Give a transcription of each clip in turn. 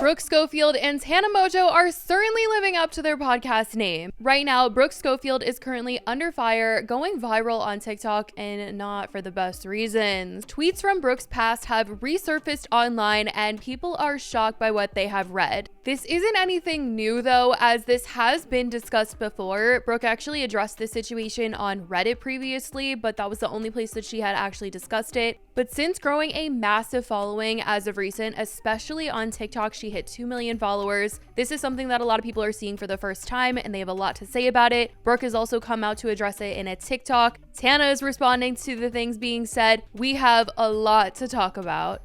Brooke Schofield and Tana Mojo are certainly living up to their podcast name. Right now, Brooke Schofield is currently under fire, going viral on TikTok, and not for the best reasons. Tweets from Brooke's past have resurfaced online, and people are shocked by what they have read. This isn't anything new though, as this has been discussed before. Brooke actually addressed this situation on Reddit previously, but that was the only place that she had actually discussed it. But since growing a massive following as of recent, especially on TikTok, she hit 2 million followers. This is something that a lot of people are seeing for the first time, and they have a lot to say about it. Brooke has also come out to address it in a TikTok. Tana is responding to the things being said. We have a lot to talk about.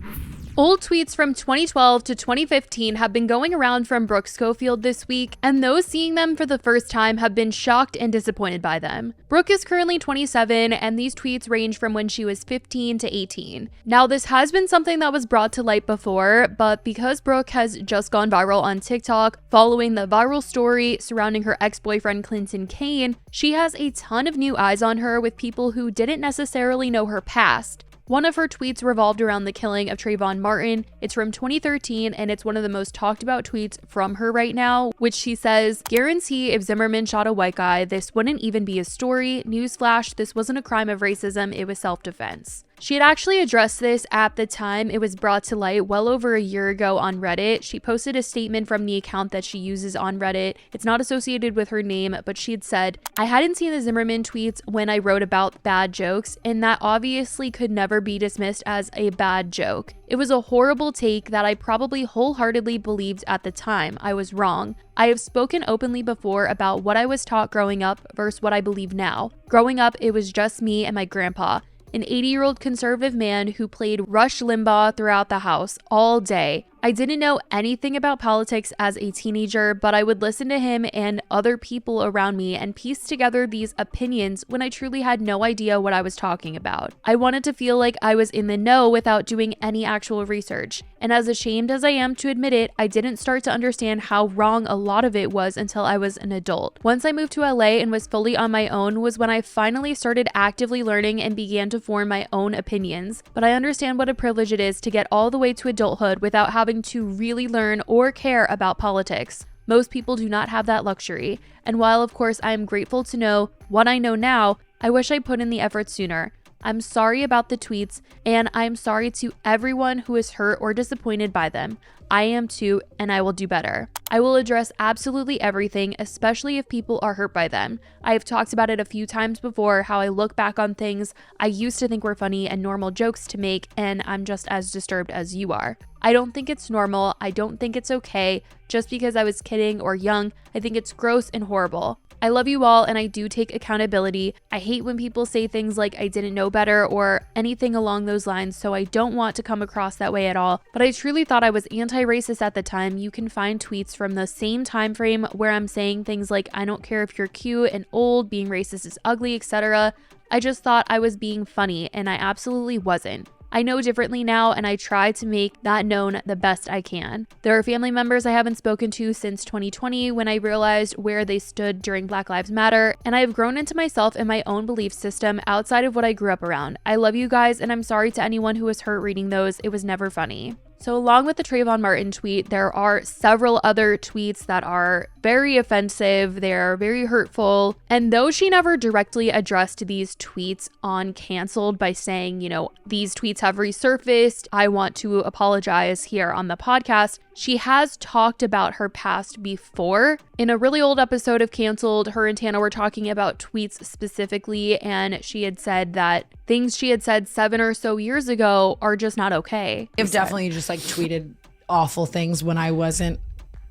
Old tweets from 2012 to 2015 have been going around from Brooke Schofield this week, and those seeing them for the first time have been shocked and disappointed by them. Brooke is currently 27, and these tweets range from when she was 15 to 18. Now, this has been something that was brought to light before, but because Brooke has just gone viral on TikTok following the viral story surrounding her ex-boyfriend Clinton Kane, she has a ton of new eyes on her with people who didn't necessarily know her past. One of her tweets revolved around the killing of Trayvon Martin. It's from 2013, and it's one of the most talked about tweets from her right now, which she says, "Guarantee if Zimmerman shot a white guy, this wouldn't even be a story. Newsflash, this wasn't a crime of racism, it was self-defense." She had actually addressed this at the time it was brought to light well over a year ago on Reddit. She posted a statement from the account that she uses on Reddit. It's not associated with her name, but she had said, "I hadn't seen the Zimmerman tweets when I wrote about bad jokes, and that obviously could never be dismissed as a bad joke. It was a horrible take that I probably wholeheartedly believed at the time. I was wrong. I have spoken openly before about what I was taught growing up versus what I believe now. Growing up, it was just me and my grandpa. An 80-year-old conservative man who played Rush Limbaugh throughout the house all day. I didn't know anything about politics as a teenager, but I would listen to him and other people around me and piece together these opinions when I truly had no idea what I was talking about. I wanted to feel like I was in the know without doing any actual research. And as ashamed as I am to admit it, I didn't start to understand how wrong a lot of it was until I was an adult. Once I moved to LA and was fully on my own was when I finally started actively learning and began to form my own opinions. But I understand what a privilege it is to get all the way to adulthood without having to really learn or care about politics. Most people do not have that luxury. And while of course I am grateful to know what I know now, I wish I put in the effort sooner. I'm sorry about the tweets, and I'm sorry to everyone who is hurt or disappointed by them. I am too, and I will do better. I will address absolutely everything, especially if people are hurt by them. I have talked about it a few times before, how I look back on things I used to think were funny and normal jokes to make, and I'm just as disturbed as you are. I don't think it's normal. I don't think it's okay. Just because I was kidding or young, I think it's gross and horrible. I love you all, and I do take accountability. I hate when people say things like I didn't know better or anything along those lines, so I don't want to come across that way at all. But I truly thought I was anti-racist at the time. You can find tweets from the same time frame where I'm saying things like I don't care if you're cute and old, being racist is ugly, etc. I just thought I was being funny, and I absolutely wasn't. I know differently now, and I try to make that known the best I can. There are family members I haven't spoken to since 2020 when I realized where they stood during Black Lives Matter, and I have grown into myself and my own belief system outside of what I grew up around. I love you guys, and I'm sorry to anyone who was hurt reading those. It was never funny." So along with the Trayvon Martin tweet, there are several other tweets that are very offensive, they're very hurtful, and though she never directly addressed these tweets on Canceled by saying, these tweets have resurfaced, I want to apologize here on the podcast, she has talked about her past before. In a really old episode of Canceled, her and Tana were talking about tweets specifically, and she had said that things she had said 7 or so years ago are just not okay. I've definitely just tweeted awful things when I wasn't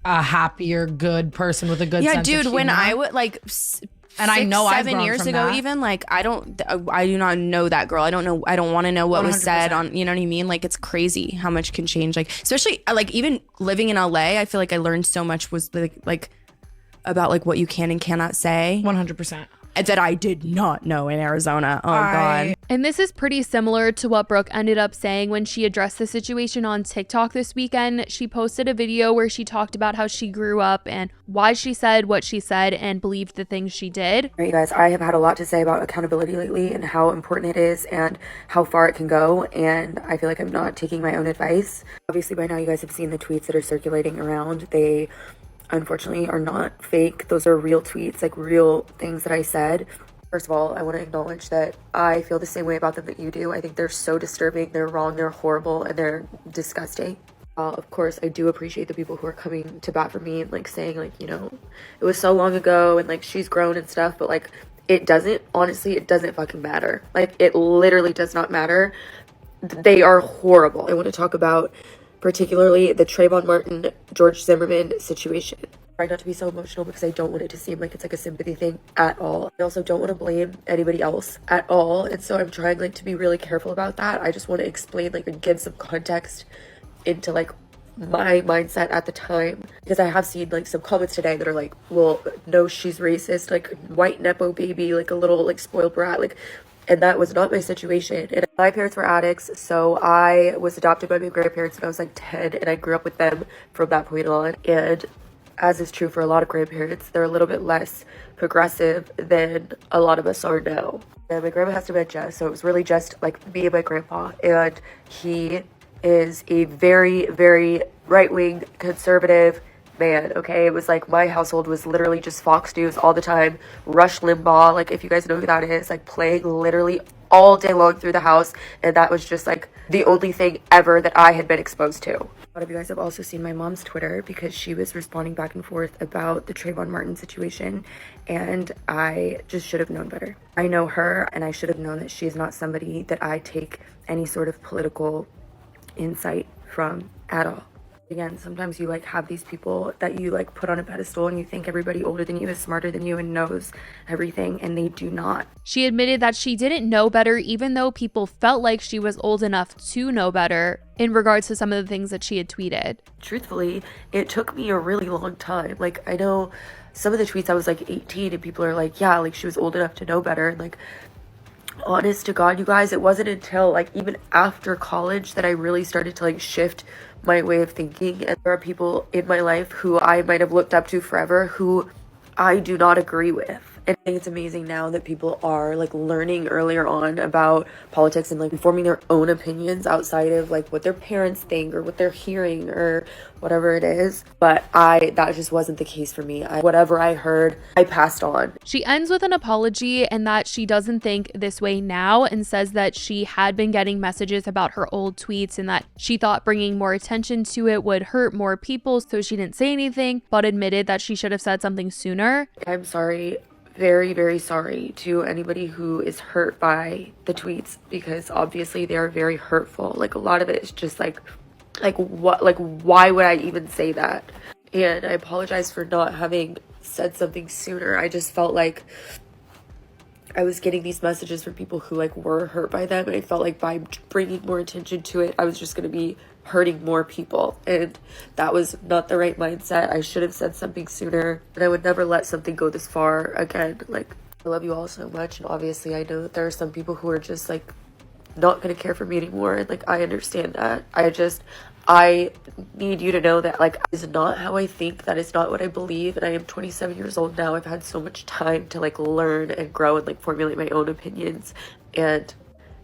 a happier, good person with a good sense of humor. Yeah, dude, when I would and I know 7 years ago, even I do not know that girl. I don't want to know what 100%. Was said on, you know what I mean? It's crazy how much can change. Especially even living in LA, I feel like I learned so much was about what you can and cannot say. 100%. That I did not know in Arizona. Oh God. And this is pretty similar to what Brooke ended up saying when she addressed the situation on TikTok this weekend. She posted a video where she talked about how she grew up and why she said what she said and believed the things she did. All right, you guys, I have had a lot to say about accountability lately and how important it is and how far it can go. And I feel like I'm not taking my own advice. Obviously, by now you guys have seen the tweets that are circulating around. They unfortunately are not fake. Those are real tweets, like real things that I said. First of all, I want to acknowledge that I feel the same way about them that you do. I think they're so disturbing, they're wrong, they're horrible, and they're disgusting. Of course, I do appreciate the people who are coming to bat for me and like saying like, you know, it was so long ago and like she's grown and stuff, but like it doesn't fucking matter. Like it literally does not matter. They are horrible. I want to talk about particularly the Trayvon Martin, George Zimmerman situation. Try not to be so emotional because I don't want it to seem like it's like a sympathy thing at all. I also don't want to blame anybody else at all. And so I'm trying like to be really careful about that. I just want to explain like and give some context into like my mindset at the time, because I have seen like some comments today that are like, well, no, she's racist, like white nepo baby, like a little like spoiled brat, like, and that was not my situation. And my parents were addicts, so I was adopted by my grandparents when I was like 10, and I grew up with them from that point on. And as is true for a lot of grandparents, they're a little bit less progressive than a lot of us are now. And my grandma has dementia, so it was really just like me and my grandpa, and he is a very, very right-wing conservative man, okay? It was like my household was literally just Fox News all the time, Rush Limbaugh, like if you guys know who that is, like playing literally all day long through the house, and that was just like the only thing ever that I had been exposed to. A lot of you guys have also seen my mom's Twitter because she was responding back and forth about the Trayvon Martin situation, and I just should have known better. I know her, and I should have known that she's not somebody that I take any sort of political insight from at all. Again, sometimes you like have these people that you like put on a pedestal and you think everybody older than you is smarter than you and knows everything, and they do not. She admitted that she didn't know better, even though people felt like she was old enough to know better in regards to some of the things that she had tweeted. Truthfully, it took me a really long time. Like, I know some of the tweets I was like 18 and people are like, yeah, like she was old enough to know better. And like, honest to God, you guys, it wasn't until like even after college that I really started to like shift my way of thinking. And there are people in my life who I might have looked up to forever who I do not agree with. And I think it's amazing now that people are like learning earlier on about politics and like forming their own opinions outside of like what their parents think or what they're hearing or whatever it is. But that just wasn't the case for me. Whatever I heard, I passed on. She ends with an apology and that she doesn't think this way now, and says that she had been getting messages about her old tweets and that she thought bringing more attention to it would hurt more people, so she didn't say anything, but admitted that she should have said something sooner. I'm sorry. Very, very sorry to anybody who is hurt by the tweets, because obviously they are very hurtful. Like a lot of it is just like what, like why would I even say that? And I apologize for not having said something sooner. I just felt like I was getting these messages from people who like were hurt by them, and I felt like by bringing more attention to it, I was just going to be hurting more people, and that was not the right mindset. I should have said something sooner, and I would never let something go this far again. Like, I love you all so much, and obviously I know that there are some people who are just like not gonna care for me anymore, and like I understand that. I need you to know that like is not how I think, that is not what I believe, and I am 27 years old now. I've had so much time to like learn and grow and like formulate my own opinions, and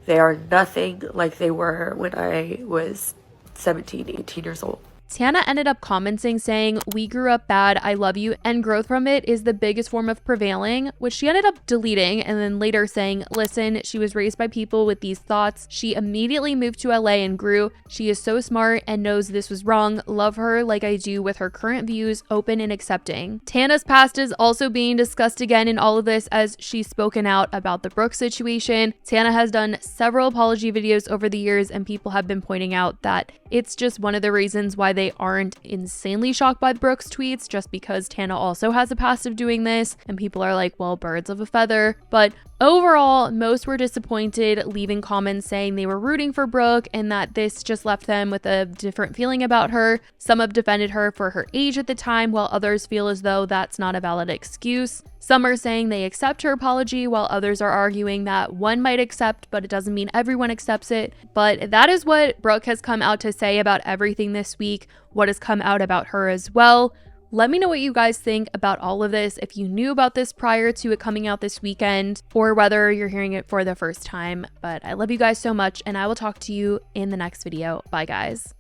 they are nothing like they were when I was 17, 18 years old. Tana ended up commenting saying, "We grew up bad, I love you, and growth from it is the biggest form of prevailing," which she ended up deleting, and then later saying, "Listen, she was raised by people with these thoughts. She immediately moved to LA and grew. She is so smart and knows this was wrong. Love her like I do with her current views, open and accepting." Tana's past is also being discussed again in all of this as she's spoken out about the Brooke situation. Tana has done several apology videos over the years, and people have been pointing out that it's just one of the reasons why they aren't insanely shocked by Brooke's tweets, just because Tana also has a past of doing this, and people are like, well, birds of a feather. But Overall, most were disappointed, leaving comments saying they were rooting for Brooke and that this just left them with a different feeling about her. Some have defended her for her age at the time, while others feel as though that's not a valid excuse. Some are saying they accept her apology, while others are arguing that one might accept, but it doesn't mean everyone accepts it. But that is what Brooke has come out to say about everything this week, what has come out about her as well. Let me know what you guys think about all of this, if you knew about this prior to it coming out this weekend, or whether you're hearing it for the first time. But I love you guys so much, and I will talk to you in the next video. Bye, guys.